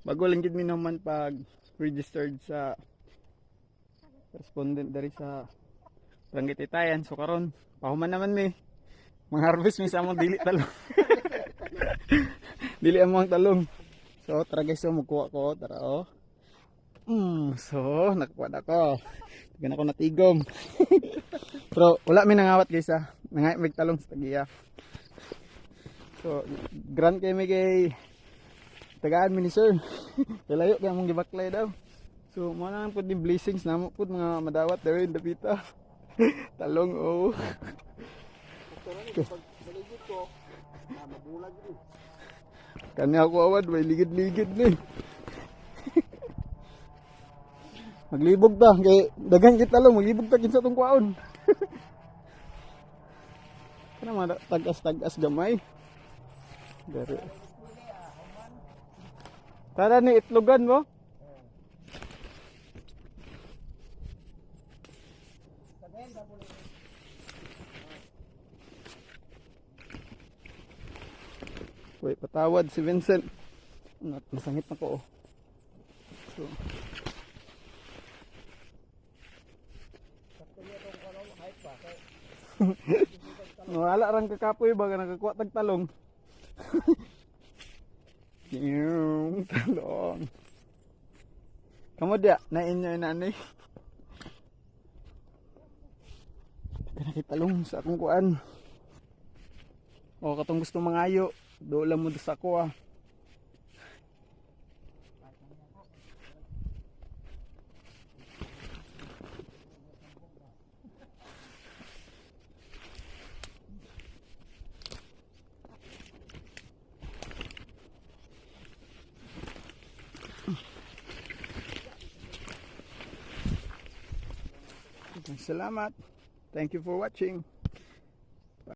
Bago lang gid mi naman pag registered sa respondent dari sa Barangay Taytayan. So karon pahuman naman mi mangharvest mi sa among dili talong. Dili among talong. So tara guys, so magkuha ko tara oh. So nakuha na ko. Tagan ako natigom. Pero wala mi nangawat guys ha. Nangay talong sa tagiya. So grant kay mi kay tagaan mi ni sir. Kalayo kay among gibaklay daw. So mo na pud ni blessings namo pud mga madawat there in Dapita. Talong oh. Kanya ako awad may ligid-ligid ni. Maglibog ta kay dagan kita talong maglibog ta kinsa tong kwaon. Kana mga tagas-tagas gamay. Dari. Tara ni itlogan mo. Wait, patawad si Vincent. Nasangit na ko oh. So. Wala rang kakapoy ba nakakuha tag talong. Yung talong. Kamu dia na inyo inani. Talong sa akong kuan. O katong gusto mangayo, do lang mo sa ako ah. Salamat. Thank you for watching.